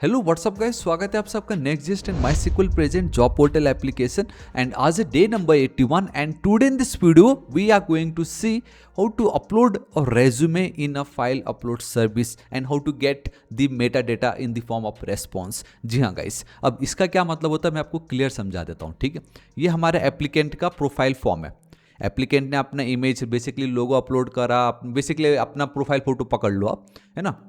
Hello what's up guys, स्वागत है आप सबका Next JS and MySQL present job portal application and आज day number 81 and today in this video we are going to see how to upload a resume in a file upload service and how to get the metadata in the form of response. जी हाँ guys, अब इसका क्या मतलब होता है मैं आपको क्लियर समझा देता हूँ। ठीक है, ये हमारे एप्लीकेंट का प्रोफाइल फॉर्म है। एप्लीकेंट ने अपना इमेज बेसिकली लोगो अपलोड करा, बेसिकली अपना प्रोफाइल फोटो पकड़ लो आप, है ना।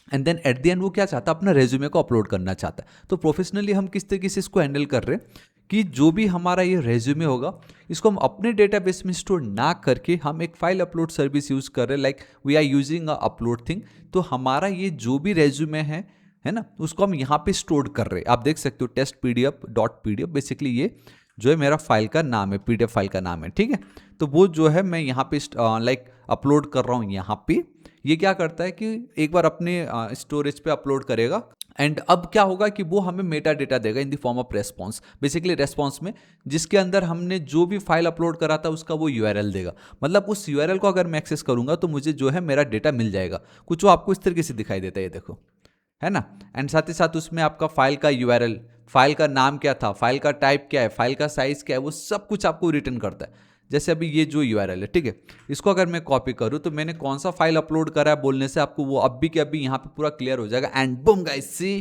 And then at the end वो क्या चाहता है, अपना रेज्यूमे को अपलोड करना चाहता है। तो प्रोफेशनली हम किस तरीके से इसको हैंडल कर रहे हैं कि जो भी हमारा ये रेज्यूमे होगा इसको हम अपने डेटाबेस में स्टोर ना करके हम एक फाइल अपलोड सर्विस यूज कर रहे हैं, like we are using a upload thing. तो हमारा ये जो भी रेज्यूमे है ना, उसको हम यहाँ पे स्टोर कर रहे हैं। आप देख सकते हो टेस्ट pdf.pdf, बेसिकली ये जो है मेरा फाइल का नाम है, पीडीएफ फाइल का नाम है। ठीक है, तो वो जो है मैं यहाँ पे लाइक अपलोड कर रहा हूँ यहाँ पे। ये क्या करता है कि एक बार अपने स्टोरेज पे अपलोड करेगा एंड अब क्या होगा कि वो हमें मेटा डेटा देगा इन the form of response. Basically response में जिसके अंदर हमने जो भी फाइल अपलोड करा था उसका वो यूआरएल देगा। मतलब उस यूआरएल को अगर मैं एक्सेस करूंगा तो मुझे जो है मेरा डेटा मिल जाएगा। कुछ वो आपको इस तरीके से दिखाई देता है, ये देखो, है ना। एंड साथ ही साथ उसमें आपका फाइल का यूआरएल, फाइल का नाम क्या था, फाइल का टाइप क्या है, फाइल का साइज क्या है, वो सब कुछ आपको रिटर्न करता है। जैसे अभी ये जो यूआरएल है, ठीक है, इसको अगर मैं कॉपी करूँ तो मैंने कौन सा फाइल अपलोड करा है बोलने से आपको वो अभी के अभी यहाँ पे पूरा क्लियर हो जाएगा। एंड बूम गाइस, सी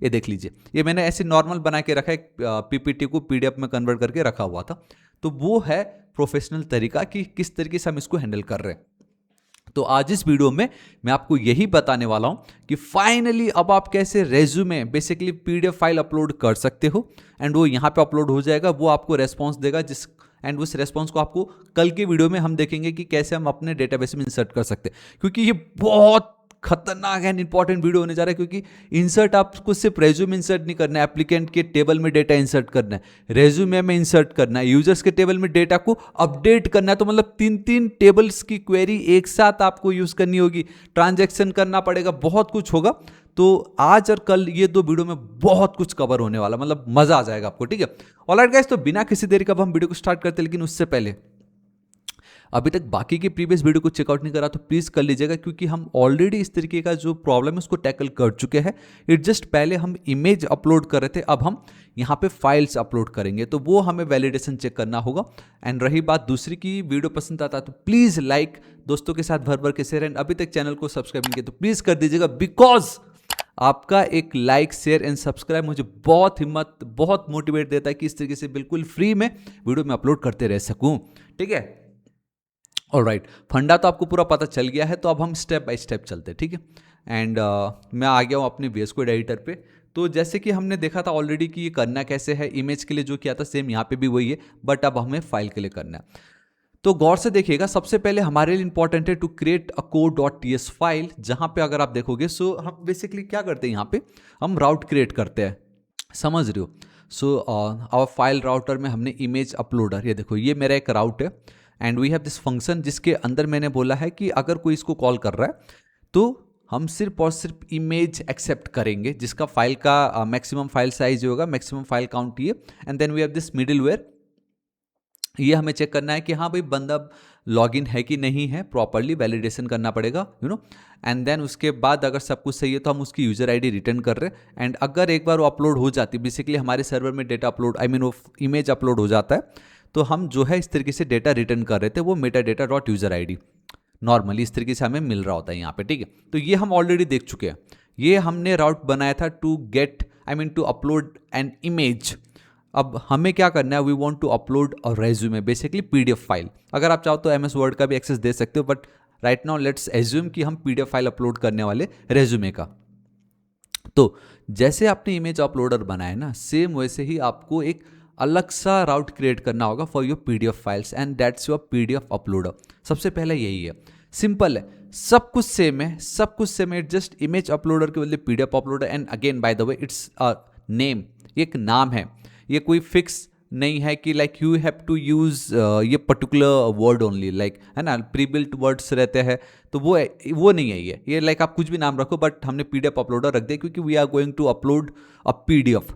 ये देख लीजिए, ये मैंने ऐसे नॉर्मल बना के रखा है, एक पीपीटी को पीडीएफ में कन्वर्ट करके रखा हुआ था। तो वो है प्रोफेशनल तरीका कि किस तरीके से हम इसको हैंडल कर रहे हैं। तो आज इस वीडियो में मैं आपको यही बताने वाला हूं कि फाइनली अब आप कैसे resume basically PDF file upload कर सकते हो एंड वो यहां पे अपलोड हो जाएगा, वो आपको रेस्पॉन्स देगा जिस एंड उस रेस्पॉन्स को आपको कल के वीडियो में हम देखेंगे कि कैसे हम अपने डेटाबेस में इंसर्ट कर सकते हैं। क्योंकि ये बहुत खतरनाक एंड इंपॉर्टेंट वीडियो होने जा रहा है, क्योंकि इंसर्ट आपको सिर्फ रेज्यूमे इंसर्ट नहीं करना है, एप्लीकेंट के टेबल में डेटा इंसर्ट करना है, रेज्यूमे में इंसर्ट करना है, यूजर्स के टेबल में डेटा को अपडेट करना है। तो मतलब 3 टेबल्स की क्वेरी एक साथ आपको यूज करनी होगी, ट्रांजैक्शन करना पड़ेगा, बहुत कुछ होगा। तो आज और कल ये 2 वीडियो में बहुत कुछ कवर होने वाला, मतलब मजा आ जाएगा आपको। ठीक है, ऑलराइट गाइस, तो बिना किसी देरी का अब हम वीडियो को स्टार्ट करते हैं। लेकिन उससे पहले अभी तक बाकी के प्रीवियस वीडियो को चेकआउट नहीं करा तो प्लीज़ कर लीजिएगा, क्योंकि हम ऑलरेडी इस तरीके का जो प्रॉब्लम है उसको टैकल कर चुके हैं। इट जस्ट पहले हम इमेज अपलोड कर रहे थे, अब हम यहाँ पे फाइल्स अपलोड करेंगे, तो वो हमें वैलिडेशन चेक करना होगा। एंड रही बात दूसरी की, वीडियो पसंद आता है तो प्लीज़ लाइक, दोस्तों के साथ भर भर के शेयर, एंड अभी तक चैनल को सब्सक्राइब नहीं किया तो प्लीज़ कर दीजिएगा, बिकॉज आपका एक लाइक शेयर एंड सब्सक्राइब मुझे बहुत हिम्मत, बहुत मोटिवेट देता है कि इस तरीके से बिल्कुल फ्री में वीडियो में अपलोड करते रह सकूँ। ठीक है, ऑलराइट, फंडा तो आपको पूरा पता चल गया है, तो अब हम स्टेप बाय स्टेप चलते हैं। ठीक है, एंड मैं आ गया हूँ अपने VS कोड एडिटर पे। तो जैसे कि हमने देखा था ऑलरेडी कि ये करना कैसे है, इमेज के लिए जो किया था सेम यहाँ पे भी वही है, बट अब हमें फाइल के लिए करना है। तो गौर से देखिएगा, सबसे पहले हमारे लिए इंपॉर्टेंट है to create a code.ts file, जहाँ पे अगर आप देखोगे सो हम बेसिकली क्या करते हैं, यहाँ पे हम राउट क्रिएट करते हैं, समझ रहे हो। सो आवर फाइल राउटर में हमने इमेज अपलोडर, ये देखो ये मेरा एक राउट है and we have this function जिसके अंदर मैंने बोला है कि अगर कोई इसको कॉल कर रहा है तो हम सिर्फ और सिर्फ इमेज एक्सेप्ट करेंगे जिसका फाइल का मैक्सिमम फाइल साइज होगा, मैक्सिमम फाइल काउंट ये। And then we have this middleware, ये हमें चेक करना है कि हाँ भाई बंदा लॉगिन है कि नहीं है, प्रॉपरली वैलिडेशन करना पड़ेगा, यू नो। एंड देन उसके बाद अगर सब कुछ सही है तो हम उसकी यूजर आईडी रिटर्न कर रहे हैं। एंड अगर एक बार वो अपलोड हो जाती है, बेसिकली हमारे सर्वर में डेटा अपलोड, आई मीन वो इमेज अपलोड हो जाता है, तो हम जो है इस तरीके से डेटा रिटर्न कर रहे थे, वो Meta data dot user I normally इस तरीके से हमें मिल रहा होता है यहाँ पे। ठीक है, तो ये हम ऑलरेडी देख चुके हैं। ये हमने राउट बनाया था to get, I mean to upload an image. अब हमें क्या करना है, we want to upload a resume, basically PDF file. अगर आप चाहो तो एमएस वर्ड का भी एक्सेस दे सकते हो, but right now let's assume कि हम पीडीएफ फाइल अपलोड करने वाले रेज्यूमे का। तो जैसे आपने इमेज अपलोडर बनाया ना, सेम वैसे ही आपको एक अलग सा राउट क्रिएट करना होगा for your PDF files, and that's your PDF uploader. सबसे पहले यही है, सिंपल है, सब कुछ सेम है, सब कुछ सेम है, जस्ट इमेज अपलोडर के बदले PDF uploader. And again by the way it's a name, एक नाम है, ये कोई फिक्स नहीं है कि like you have to use ये पर्टिकुलर वर्ड ओनली, लाइक है ना, प्री बिल्ट वर्ड्स रहते हैं, तो वो नहीं है ये लाइक आप कुछ भी नाम रखो, बट हमने पीडीएफ अपलोडर रख दिया क्योंकि we are going to upload a PDF,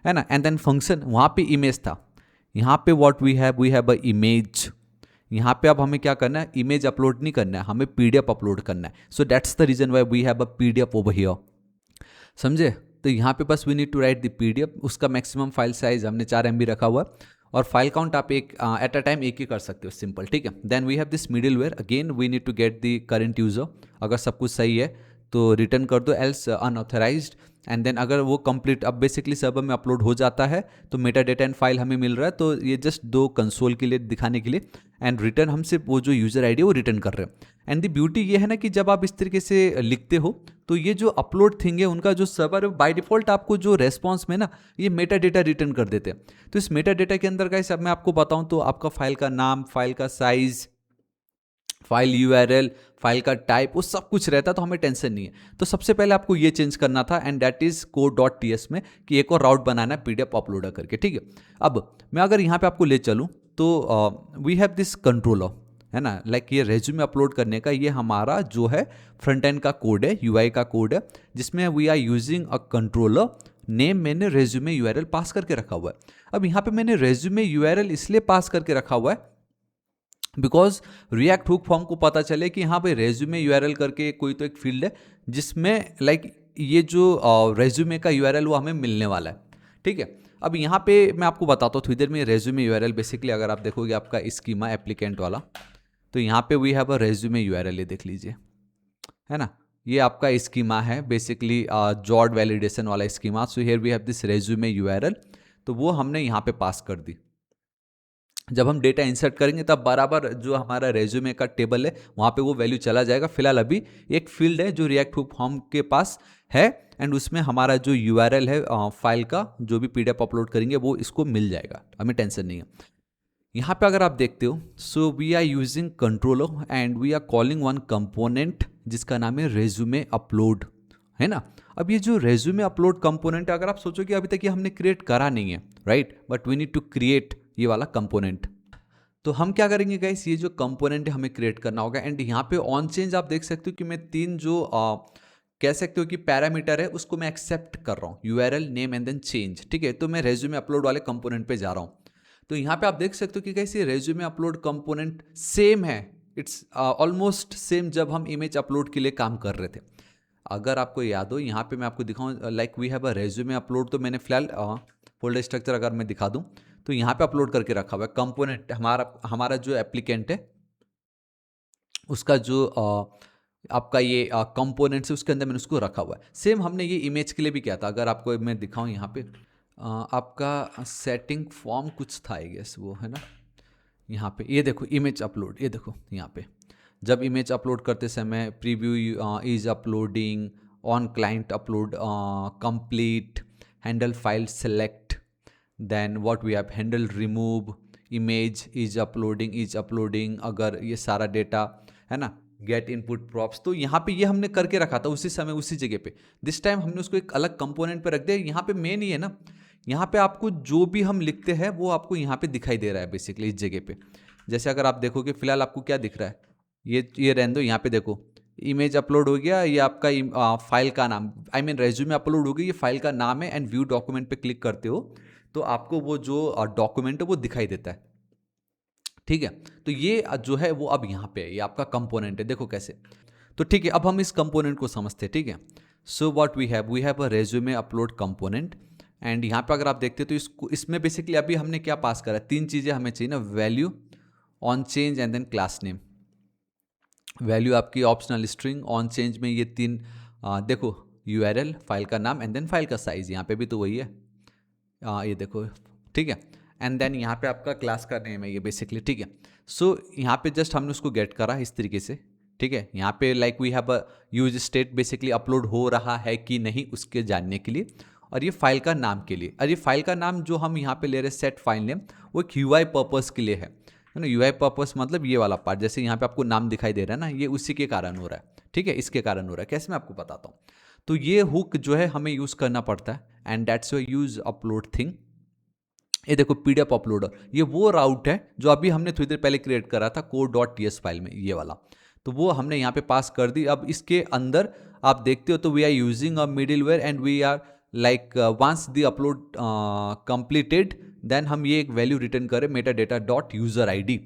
है ना। एंड देन फंक्शन, वहाँ पे इमेज था, यहाँ पे what we have a image. यहाँ पे अब हमें क्या करना है, इमेज अपलोड नहीं करना है, हमें पीडीएफ अपलोड करना है। So that's the reason why we have a PDF over here. समझे? तो यहाँ पे बस we need to write the PDF, उसका मैक्सिमम फाइल साइज हमने 4 MB रखा हुआ है, और फाइल काउंट आप एक एट अ टाइम एक ही कर सकते हो, सिंपल, ठीक है। Then we have this middleware, again we need to get the current user, अगर सब कुछ सही है तो रिटर्न कर दो, एल्स अनऑथराइज्ड। एंड देन अगर वो कंप्लीट अब बेसिकली सर्वर में अपलोड हो जाता है तो मेटा डेटा एंड फाइल हमें मिल रहा है, तो ये जस्ट दो कंसोल के लिए दिखाने के लिए, एंड रिटर्न हमसे वो जो यूजर आईडी है वो रिटर्न कर रहे हैं। एंड द ब्यूटी ये है ना कि जब आप इस तरीके से लिखते हो तो ये जो अपलोड थिंग है उनका जो सर्वर है बाय डिफॉल्ट आपको जो रेस्पॉन्स में ना ये मेटा डेटा रिटर्न कर देते हैं। तो इस मेटा डेटा के अंदर गाइस अब मैं आपको बताऊं तो आपका फाइल का नाम, फाइल का साइज, फाइल यूआरएल, फाइल का टाइप, वो सब कुछ रहता है, तो हमें टेंशन नहीं है। तो सबसे पहले आपको ये चेंज करना था, एंड दैट इज code.ts में कि एक और राउट बनाना है पीडीएफ अपलोडर करके, ठीक है। अब मैं अगर यहाँ पे आपको ले चलूँ तो वी हैव दिस कंट्रोलर, है ना, लाइक ये रेज्यूमे अपलोड करने का ये हमारा जो है फ्रंट एंड का कोड है, यूआई का कोड है, जिसमें we are using a controller name, मैंने रेज्यूमे यूआरएल पास करके रखा हुआ है। अब यहाँ पे मैंने रेज्यूमे यूआरएल इसलिए पास करके रखा हुआ है बिकॉज रिएक्ट हुक फॉर्म को पता चले कि हाँ भाई रेज्यूमे यूआरएल करके कोई तो एक फील्ड है जिसमें लाइक ये जो रेज्यूमे का यूआरएल वो हमें मिलने वाला है, ठीक है। अब यहाँ पे मैं आपको बताता हूँ थोड़ी देर में रेज्यूमे यूआरएल, बेसिकली अगर आप देखोगे आपका स्कीमा एप्लीकेंट वाला, तो यहाँ पे we have a resume URL, ये देख लीजिए, है ना, ये आपका स्कीमा है बेसिकली जॉब वैलिडेशन वाला schema. So here we have this resume URL, तो वो हमने यहाँ पे पास कर दी। जब हम डेटा इंसर्ट करेंगे तब बराबर जो हमारा रेज्यूमे का टेबल है वहाँ पे वो वैल्यू चला जाएगा। फिलहाल अभी एक फील्ड है जो रिएक्ट हुक फॉर्म के पास है, एंड उसमें हमारा जो यूआरएल है फाइल का जो भी पीडीएफ अपलोड करेंगे वो इसको मिल जाएगा, हमें टेंशन नहीं है। यहाँ पे अगर आप देखते हो, so we are using controller and we are calling one component जिसका नाम है रेज्यूमे अपलोड, है ना। अब ये जो रेज्यूमे अपलोड कंपोनेंट है, अगर आप सोचो कि अभी तक ये हमने क्रिएट करा नहीं है, right, but we need to create ये वाला कंपोनेंट। तो हम क्या करेंगे गाइस, ये जो कंपोनेंट है हमें क्रिएट करना होगा, एंड यहाँ पे ऑन चेंज आप देख सकते हो कि मैं तीन जो कह सकते हो कि पैरामीटर है उसको मैं एक्सेप्ट कर रहा हूँ, URL, name and then change, ठीक है। तो मैं रेज्यूमे अपलोड वाले कंपोनेंट पे जा रहा हूँ। तो यहाँ पे आप देख सकते हो कि गाइस ये रेज्यूमे अपलोड कंपोनेंट सेम है, इट्स ऑलमोस्ट सेम जब हम इमेज अपलोड के लिए काम कर रहे थे। अगर आपको याद हो, यहाँ पे मैं आपको दिखाऊँ, like we have a resume upload, तो मैंने फिलहाल फोल्डर स्ट्रक्चर अगर मैं दिखा दूँ तो यहाँ पे अपलोड करके रखा हुआ है कंपोनेंट, हमारा जो एप्लीकेंट है उसका जो आपका ये कंपोनेंट्स है उसके अंदर मैंने उसको रखा हुआ है। सेम हमने ये इमेज के लिए भी किया था। अगर आपको मैं दिखाऊं यहाँ पे आपका सेटिंग फॉर्म कुछ था आई गेस, वो है ना, यहाँ पे ये देखो इमेज अपलोड, ये देखो यहाँ पे जब इमेज अपलोड करते समय preview is uploading, on client upload complete, handle file select, then what we have handle remove, image is uploading, अगर ये सारा डेटा है ना, गेट इनपुट प्रॉप्स, तो यहाँ पे ये हमने करके रखा था उसी समय उसी जगह पे। दिस टाइम हमने उसको एक अलग कंपोनेंट पे रख दिया। यहाँ पे मेन ही है ना, यहाँ पे आपको जो भी हम लिखते हैं वो आपको यहाँ पे दिखाई दे रहा है बेसिकली इस जगह पे। जैसे अगर आप देखोगे फिलहाल आपको क्या दिख रहा है, ये रहने दो, यहाँ पे देखो इमेज अपलोड हो गया, ये आपका फाइल का नाम, आई मीन रेज्यूमे अपलोड हो गई, ये फाइल का नाम है, एंड व्यू डॉक्यूमेंट पे क्लिक करते हो तो आपको वो जो डॉक्यूमेंट है वो दिखाई देता है, ठीक है। तो ये जो है वो अब यहाँ पे है, ये आपका कंपोनेंट है, देखो कैसे। तो ठीक है, अब हम इस कंपोनेंट को समझते हैं, ठीक है। So what we have a resume upload component, and यहाँ पे अगर आप देखते हो तो इसको इसमें बेसिकली अभी हमने क्या पास करा, तीन चीज़ें हमें चाहिए ना, value, on change and then class name. Value आपकी ऑप्शनल स्ट्रिंग, ऑन चेंज में ये तीन देखो यूआरएल, फाइल का नाम एंड देन फाइल का साइज, यहाँ पे भी तो वही है, ये देखो, ठीक है। एंड देन यहाँ पे आपका क्लास का नेम है ये बेसिकली, ठीक है। सो यहाँ पे जस्ट हमने उसको गेट करा इस तरीके से, ठीक है। यहाँ पे like we have a use state, basically upload हो रहा है कि नहीं उसके जानने के लिए, और ये फाइल का नाम के लिए। और ये फाइल का नाम जो हम यहाँ पे ले रहे हैं सेट फाइल नेम, वो एक यूआई पर्पस के लिए है ना। यूआई पर्पस मतलब ये वाला पार्ट, जैसे यहाँ पे आपको नाम दिखाई दे रहा है ना, ये उसी के कारण हो रहा है, ठीक है, इसके कारण हो रहा है। कैसे मैं आपको बताता हूँ। तो ये हुक जो है हमें यूज़ करना पड़ता है, and that's your use upload thing. ये देखो पीडीएफ अपलोडर, ये वो राउट है जो अभी हमने थोड़ी देर पहले क्रिएट करा था code.ts फाइल में, ये वाला, तो वो हमने यहाँ पे पास कर दी। अब इसके अंदर आप देखते हो तो we are using a middleware, and we are like once the upload completed then हम ये एक वैल्यू रिटर्न करें, meta data dot user ID।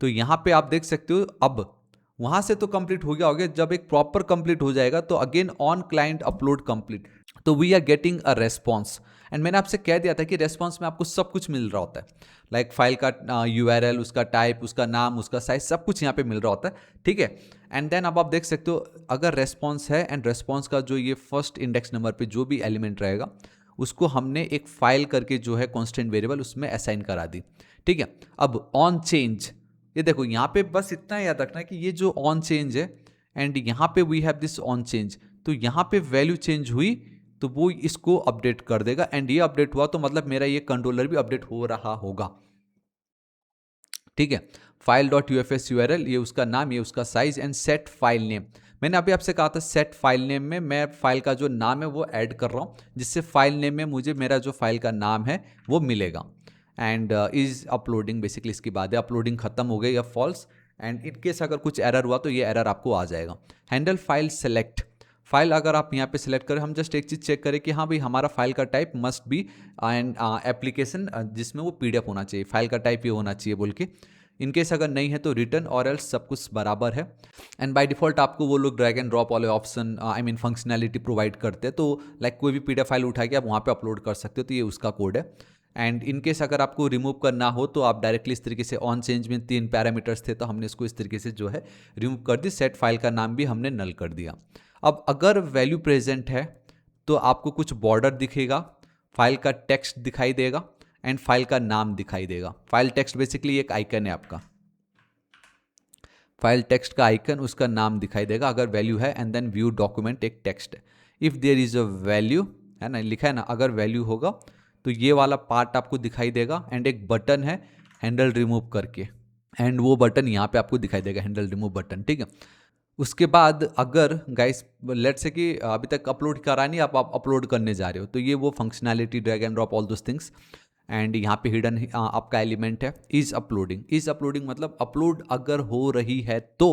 तो यहाँ पे आप देख सकते हो, अब वहाँ से तो कंप्लीट हो गया, जब एक प्रॉपर कंप्लीट हो जाएगा तो again on client upload complete, तो we are getting a response. And मैंने आपसे कह दिया था कि रेस्पॉन्स में आपको सब कुछ मिल रहा होता है, लाइक फाइल का यूआरएल, उसका टाइप, उसका नाम, उसका साइज, सब कुछ यहाँ पे मिल रहा होता है, ठीक है। एंड देन अब आप देख सकते हो अगर रेस्पॉन्स है एंड रेस्पॉन्स का जो ये फर्स्ट इंडेक्स नंबर पे जो भी एलिमेंट रहेगा उसको हमने एक फाइल करके जो है कॉन्स्टेंट वेरिएबल उसमें असाइन करा दी, ठीक है। अब ऑन चेंज, ये देखो यहाँ पे बस इतना याद रखना कि ये जो ऑन चेंज है एंड यहाँ पे we have this on change, तो यहाँ पे वैल्यू चेंज हुई तो वो इसको अपडेट कर देगा एंड ये अपडेट हुआ तो मतलब मेरा ये कंट्रोलर भी अपडेट हो रहा होगा, ठीक है। फाइल डॉट यूएफएस यूआरएल, ये उसका नाम, ये उसका size and set file name. मैंने अभी आपसे कहा था सेट फाइल नेम में मैं फाइल का जो नाम है वो ऐड कर रहा हूँ, जिससे फाइल नेम में मुझे मेरा जो फाइल का नाम है वो मिलेगा। एंड इज अपलोडिंग, बेसिकली इसकी बात है, अपलोडिंग खत्म हो गई या फॉल्स, एंड इन केस अगर कुछ एरर हुआ तो ये एरर आपको आ जाएगा। हैंडल फाइल सेलेक्ट, फाइल अगर आप यहाँ पे सिलेक्ट करें, हम जस्ट एक चीज़ चेक करें कि हाँ भाई हमारा फाइल का type must be and application जिसमें वो पीडीएफ होना चाहिए, फाइल का टाइप ये होना चाहिए बोल के। इनकेस अगर नहीं है तो रिटर्न और एल्स सब कुछ बराबर है। एंड बाय डिफॉल्ट आपको वो लोग ड्रैग एंड ड्रॉप वाले option I mean functionality provide करते हैं, तो लाइक कोई भी पीडीएफ फाइल उठा के आप वहाँ पे अपलोड कर सकते हो, तो ये उसका कोड है। एंड इनकेस अगर आपको रिमूव करना हो तो आप डायरेक्टली इस तरीके से, ऑन चेंज में 3 पैरामीटर्स थे तो हमने इसको इस तरीके से जो है रिमूव कर दी, सेट फाइल का नाम भी हमने नल कर दिया। अब अगर वैल्यू प्रेजेंट है तो आपको कुछ बॉर्डर दिखेगा, फाइल का टेक्स्ट दिखाई देगा एंड फाइल का नाम दिखाई देगा। फाइल टेक्स्ट बेसिकली एक आइकन है आपका, फाइल टेक्स्ट का आइकन, उसका नाम दिखाई देगा अगर वैल्यू है, एंड देन व्यू डॉक्यूमेंट एक टेक्स्ट है। If there is a value, है ना, लिखा है ना, अगर वैल्यू होगा तो ये वाला पार्ट आपको दिखाई देगा एंड एक बटन है हैंडल रिमूव करके, एंड वो बटन यहाँ पे आपको दिखाई देगा, हैंडल रिमूव बटन, ठीक है। उसके बाद अगर गाइस लेट से कि अभी तक अपलोड करा नहीं, आप अपलोड करने जा रहे हो, तो ये वो functionality, drag and drop, all those things. And यहाँ पे हिडन आपका एलिमेंट है इज अपलोडिंग। इज अपलोडिंग मतलब अपलोड अगर हो रही है तो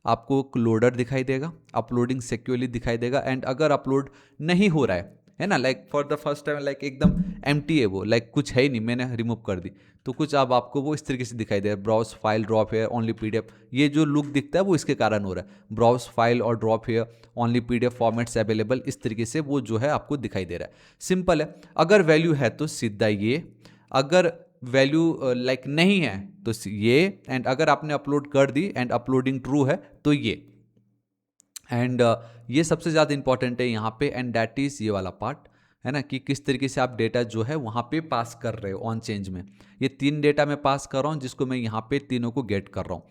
आपको लोडर दिखाई देगा, अपलोडिंग सिक्योरली दिखाई देगा। एंड अगर अपलोड नहीं हो रहा है ना, like for the first time, like एकदम एम्प्टी है वो, लाइक कुछ है ही नहीं, मैंने रिमूव कर दी, तो कुछ अब आपको वो इस तरीके से दिखाई दे रहा है, ब्राउज फाइल ड्रॉप है ओनली पीडीएफ, ये जो लुक दिखता है वो इसके कारण हो रहा है, ब्राउज फाइल और ड्रॉप है ओनली पीडीएफ फॉर्मेट्स अवेलेबल, इस तरीके से वो जो है आपको दिखाई दे रहा है। सिंपल है, अगर वैल्यू है तो सीधा ये, अगर वैल्यू लाइक नहीं है तो ये, एंड अगर आपने अपलोड कर दी एंड अपलोडिंग ट्रू है तो ये। एंड ये सबसे ज़्यादा इंपॉर्टेंट है यहाँ पे, एंड दैट इज़ ये वाला पार्ट, है ना, कि किस तरीके से आप डेटा जो है वहाँ पे पास कर रहे हो ऑन चेंज में। ये 3 डेटा मैं पास कर रहा हूँ जिसको मैं यहाँ पे तीनों को गेट कर रहा हूँ।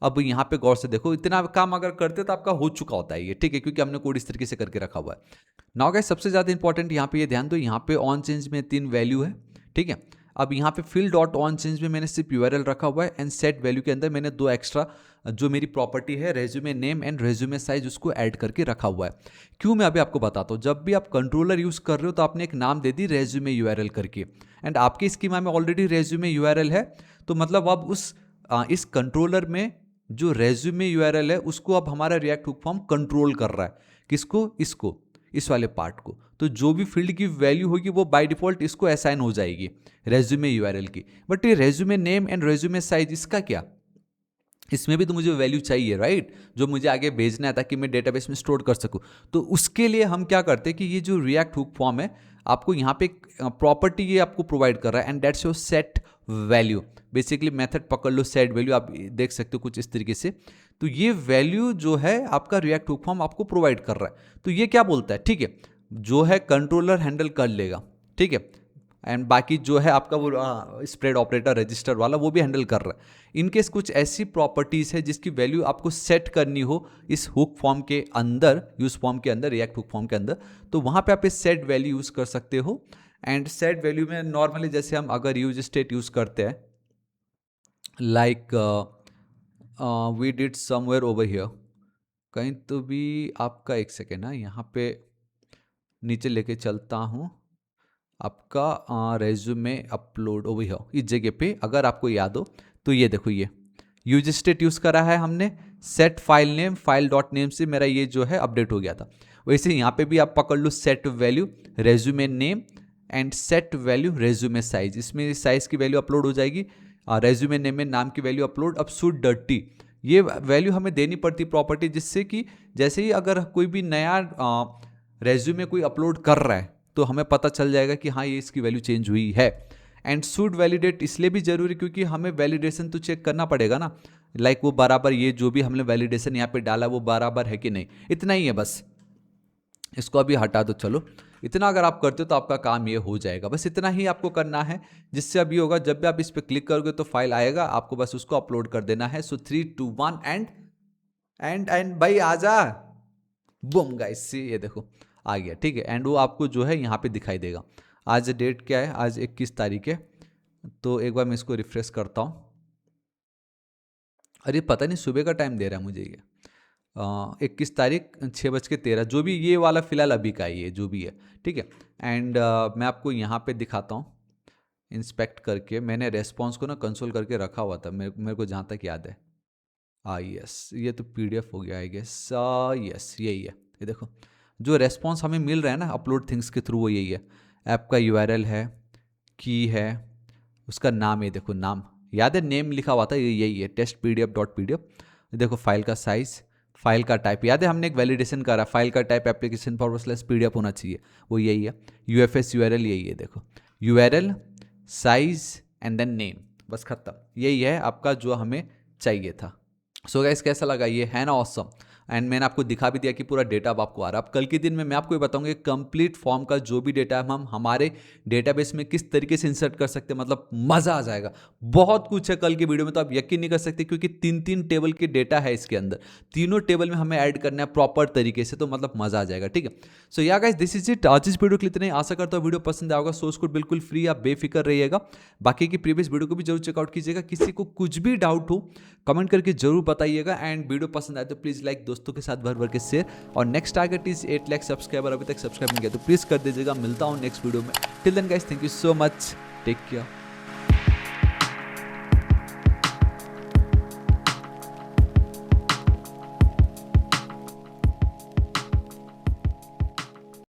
अब यहाँ पे गौर से देखो, इतना काम अगर करते तो आपका हो चुका होता है ये, ठीक है, क्योंकि हमने कोड इस तरीके से करके रखा हुआ है। नाउ गाइस सबसे ज़्यादा इंपॉर्टेंट यहाँ पे ये ध्यान दो, यहाँ पे ऑन चेंज में 3 वैल्यू है, ठीक है। अब यहाँ पे फिल डॉट ऑन चेंज में मैंने सिर्फ यूआरएल रखा हुआ है, एंड सेट वैल्यू के अंदर मैंने 2 एक्स्ट्रा जो मेरी प्रॉपर्टी है resume name and resume size, उसको ऐड करके रखा हुआ है। क्यों, मैं अभी आपको बताता हूँ। जब भी आप कंट्रोलर यूज कर रहे हो तो आपने एक नाम दे दी रेज्यूमे यूआरएल करके, एंड आपके स्कीमा में ऑलरेडी रेज्यूमे यूआरएल है, तो मतलब अब इस कंट्रोलर में जो रेज्यूमे यूआरएल है उसको अब हमारा रिएक्ट हुक फॉर्म कंट्रोल कर रहा है, किसको, इसको, इस वाले पार्ट को। तो जो भी फील्ड की वैल्यू होगी वो बाय डिफॉल्ट इसको असाइन हो जाएगी रेज्यूमे यूआरएल की। बट ये resume name and resume size, इसका क्या, इसमें भी तो मुझे वैल्यू चाहिए, राइट, जो मुझे आगे भेजना है ताकि मैं डेटाबेस में स्टोर कर सकूं। तो उसके लिए हम क्या करते हैं कि ये जो रिएक्ट हुक फॉर्म है आपको यहाँ पे प्रॉपर्टी ये आपको प्रोवाइड कर रहा है, and that's your set value. Basically method पकड़ लो, सेट वैल्यू, आप देख सकते हो कुछ इस तरीके से। तो ये वैल्यू जो है आपका रिएक्ट हुक फॉर्म आपको प्रोवाइड कर रहा है। तो ये क्या बोलता है, ठीक है, जो है कंट्रोलर हैंडल कर लेगा, ठीक है, एंड बाकी जो है आपका वो स्प्रेड ऑपरेटर रजिस्टर वाला वो भी हैंडल कर रहा है। इनकेस कुछ ऐसी प्रॉपर्टीज़ है जिसकी वैल्यू आपको सेट करनी हो इस हुक फॉर्म के अंदर, यूज फॉर्म के अंदर, रिएक्ट हुक फॉर्म के अंदर, तो वहाँ पे आप इस सेट वैल्यू यूज़ कर सकते हो। एंड सेट वैल्यू में नॉर्मली जैसे हम अगर यूज स्टेट यूज़ करते हैं, like we did somewhere over here, कहीं तो भी आपका एक सेकेंड ना, यहाँ पे नीचे लेके चलता हूँ, आपका रेज्यूमे अपलोड ओवर हियर, इस जगह पे अगर आपको याद हो तो ये देखो, ये यूज स्टेट यूज़ करा है हमने, set file name, file dot name से मेरा ये जो है अपडेट हो गया था। वैसे यहाँ पे भी आप पकड़ लो set value resume name and set value resume size, इसमें साइज की वैल्यू अपलोड हो जाएगी, रेज्यूमे नेम में नाम की वैल्यू अपलोड। अब शुड डर्टी, ये वैल्यू हमें देनी पड़ती प्रॉपर्टी, जिससे कि जैसे ही अगर कोई भी नया रेज्यूमे कोई अपलोड कर रहा है तो हमें पता चल जाएगा कि हाँ ये इसकी वैल्यू चेंज हुई है। एंड शुड वैलिडेट इसलिए भी जरूरी क्योंकि हमें वैलिडेशन तो चेक करना पड़ेगा ना, लाइक वो बराबर ये जो भी हमने वैलिडेशन यहाँ पे डाला वो बराबर है कि नहीं। इतना ही है बस, इसको अभी हटा दो। चलो इतना अगर आप करते हो तो आपका काम ये हो जाएगा, बस इतना ही आपको करना है। जिससे अभी होगा जब भी आप इस पर क्लिक करोगे तो फाइल आएगा, आपको बस उसको अपलोड कर देना है। सो 3 2 1 एंड भाई आजा, बूम गाइस, ये देखो आ गया, ठीक है। एंड वो आपको जो है यहाँ पे दिखाई देगा। आज डेट क्या है, आज 21 तारीख है। तो एक बार मैं इसको रिफ्रेश करता हूँ। अरे पता नहीं सुबह का टाइम दे रहा है मुझे ये, 21 तारीख 6:13, जो भी ये वाला फिलहाल अभी का ही है जो भी है, ठीक है। एंड मैं आपको यहाँ पे दिखाता हूँ इंस्पेक्ट करके। मैंने रेस्पॉन्स को ना कंसोल करके रखा हुआ था, मेरे को जहाँ तक याद है। यस, ये तो पीडीएफ हो गया आई गेस। यस यही है, ये देखो जो रेस्पॉन्स हमें मिल रहा है ना अपलोड थिंग्स के थ्रू वो यही है। ऐप का यूआरएल है, की है, उसका नाम है, देखो नाम याद है, नेम लिखा हुआ था, ये यही है, टेस्ट pdf.pdf। देखो फाइल का साइज, फाइल का टाइप याद है, हमने एक वैलिडेशन करा, फाइल का टाइप एप्लीकेशन .pdf होना चाहिए, वो यही है। यूएफएस यूआरएल यही है, देखो URL, size and then name, बस खत्म। यही है आपका जो हमें चाहिए था। सो गाइस कैसा लगा ये, है ना ऑसम। एंड मैंने आपको दिखा भी दिया कि पूरा डेटा अब आपको आ रहा है। अब कल के दिन में मैं आपको ये बताऊंगा कंप्लीट फॉर्म का जो भी डेटा है हम हमारे डेटाबेस में किस तरीके से इंसर्ट कर सकते हैं, मतलब मजा आ जाएगा। बहुत कुछ है कल की वीडियो में, तो आप यकीन नहीं कर सकते क्योंकि 3 टेबल के डेटा है इसके अंदर, तीनों टेबल में हमें ऐड करना है प्रॉपर तरीके से, तो मतलब मजा आ जाएगा, ठीक है। सो या गाइस दिस इज इट, आज इस वीडियो के लिए इतना ही। आशा करता हूँ वीडियो पसंद आएगा। सोर्स कोड बिल्कुल फ्री, आप बेफिक्र रहिएगा। बाकी की प्रीवियस वीडियो को भी जरूर चेकआउट कीजिएगा। किसी को कुछ भी डाउट हो कमेंट करके जरूर बताइएगा। एंड वीडियो पसंद आए तो प्लीज लाइक, दोस्तों के साथ भर भर के शेयर। और next target is 8 lakh subscriber, अभी तक सब्सक्राइब नहीं किया तो प्लीज कर दीजिएगा। मिलता हूँ नेक्स्ट वीडियो में। Till then guys, thank you so much, take care.